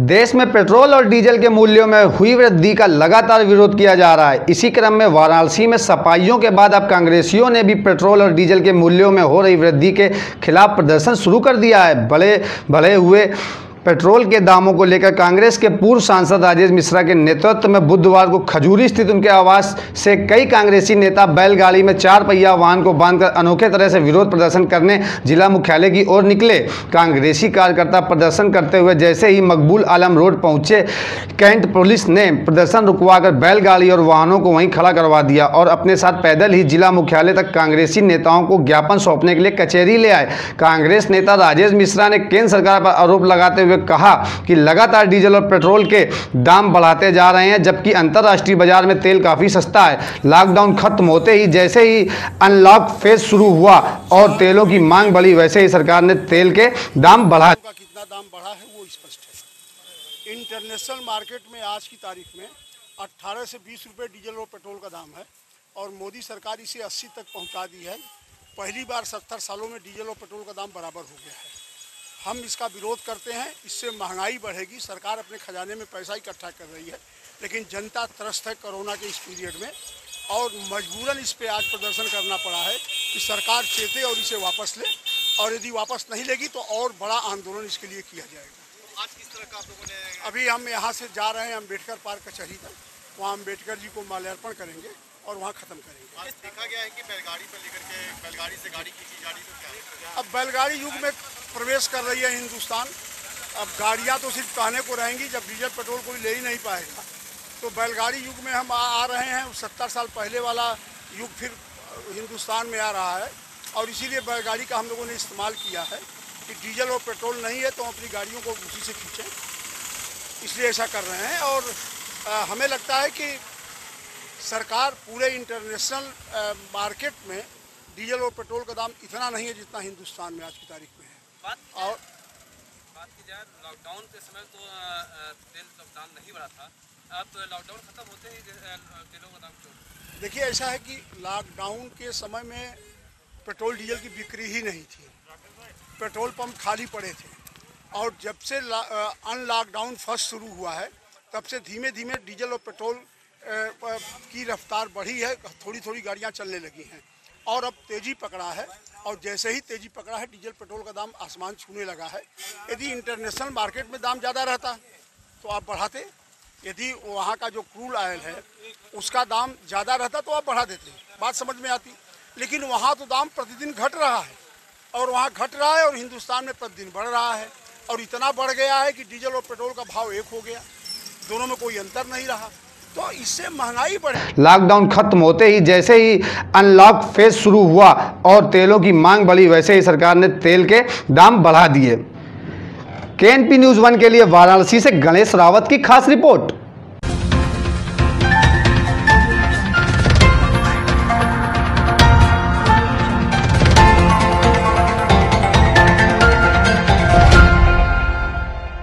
देश में पेट्रोल और डीजल के मूल्यों में हुई वृद्धि का लगातार विरोध किया जा रहा है। इसी क्रम में वाराणसी में सफाइयों के बाद अब कांग्रेसियों ने भी पेट्रोल और डीजल के मूल्यों में हो रही वृद्धि के खिलाफ प्रदर्शन शुरू कर दिया है। भले हुए पेट्रोल के दामों को लेकर कांग्रेस के पूर्व सांसद राजेश मिश्रा के नेतृत्व में बुधवार को खजूरी स्थित उनके आवास से कई कांग्रेसी नेता बैलगाड़ी में 4 पहिया वाहन को बांधकर अनोखे तरह से विरोध प्रदर्शन करने जिला मुख्यालय की ओर निकले। कांग्रेसी कार्यकर्ता प्रदर्शन करते हुए जैसे ही मकबूल आलम रोड पहुंचे, कैंट पुलिस ने प्रदर्शन रुकवाकर बैलगाड़ी और वाहनों को वहीं खड़ा करवा दिया और अपने साथ पैदल ही जिला मुख्यालय तक कांग्रेसी नेताओं को ज्ञापन सौंपने के लिए कचहरी ले आए। कांग्रेस नेता राजेश मिश्रा ने केंद्र सरकार पर आरोप लगाते हुए कहा कि लगातार डीजल और पेट्रोल के दाम बढ़ाते जा रहे हैं, जबकि अंतर्राष्ट्रीय बाजार में तेल काफी सस्ता है। लॉकडाउन खत्म होते ही जैसे ही अनलॉक फेज शुरू हुआ और तेलों की मांग बढ़ी, वैसे ही सरकार ने तेल के दाम बढ़ा। कितना दाम बढ़ा है वो स्पष्ट है। इंटरनेशनल मार्केट में आज की तारीख में 18 से 20 रुपए डीजल और पेट्रोल का दाम है और मोदी सरकार इसे 80 तक पहुंचा दी है। पहली बार 70 सालों में डीजल और पेट्रोल का दाम बराबर हो गया है। हम इसका विरोध करते हैं। इससे महंगाई बढ़ेगी। सरकार अपने खजाने में पैसा इकट्ठा कर रही है, लेकिन जनता त्रस्त है कोरोना के इस पीरियड में और मजबूरन इस पे आज प्रदर्शन करना पड़ा है कि सरकार चेते और इसे वापस ले, और यदि वापस नहीं लेगी तो और बड़ा आंदोलन इसके लिए किया जाएगा। आज किस तरह का आप लोगों ने? अभी हम यहाँ से जा रहे हैं अम्बेडकर पार्क कचहरी तक, वहाँ अम्बेडकर जी को माल्यार्पण करेंगे और वहाँ ख़त्म करेंगे। आज देखा गया है कि बैलगाड़ी पर लेकर के बैलगाड़ी से गाड़ी खींची जा रही, तो क्या अब बैलगाड़ी युग में प्रवेश कर रही है हिंदुस्तान। अब गाड़ियाँ तो सिर्फ कहने को रहेंगी, जब डीजल पेट्रोल कोई ले ही नहीं पाएगा। तो बैलगाड़ी युग में हम आ रहे हैं। 70 साल पहले वाला युग फिर हिंदुस्तान में आ रहा है और इसीलिए बैलगाड़ी का हम लोगों ने इस्तेमाल किया है कि डीजल और पेट्रोल नहीं है तो हम अपनी गाड़ियों को उसी से खींचें, इसलिए ऐसा कर रहे हैं। और हमें लगता है कि सरकार पूरे इंटरनेशनल मार्केट में डीजल और पेट्रोल का दाम इतना नहीं है जितना हिंदुस्तान में आज की तारीख में है। और बात की जाए लॉकडाउन के समय तो तेल का दाम नहीं बढ़ा था, अब लॉकडाउन खत्म होते ही तेलों का दाम क्यों? देखिए, ऐसा है कि लॉकडाउन के समय में पेट्रोल डीजल की बिक्री ही नहीं थी, पेट्रोल पंप खाली पड़े थे। और जब से अनलॉकडाउन फर्स्ट शुरू हुआ है तब से धीमे धीमे डीजल और पेट्रोल की रफ्तार बढ़ी है, थोड़ी थोड़ी गाड़ियाँ चलने लगी हैं और अब तेज़ी पकड़ा है। और जैसे ही तेज़ी पकड़ा है डीजल पेट्रोल का दाम आसमान छूने लगा है। यदि इंटरनेशनल मार्केट में दाम ज़्यादा रहता तो आप बढ़ाते, यदि वहाँ का जो क्रूड ऑयल है उसका दाम ज़्यादा रहता तो आप बढ़ा देते, बात समझ में आती। लेकिन वहाँ तो दाम प्रतिदिन घट रहा है और वहाँ घट रहा है और हिंदुस्तान में प्रतिदिन बढ़ रहा है और इतना बढ़ गया है कि डीजल और पेट्रोल का भाव एक हो गया, दोनों में कोई अंतर नहीं रहा, तो इससे महंगाई बढ़े। लॉकडाउन खत्म होते ही जैसे ही अनलॉक फेज शुरू हुआ और तेलों की मांग बढ़ी, वैसे ही सरकार ने तेल के दाम बढ़ा दिए। केएनपी न्यूज़ 1 के लिए वाराणसी से गणेश रावत की खास रिपोर्ट।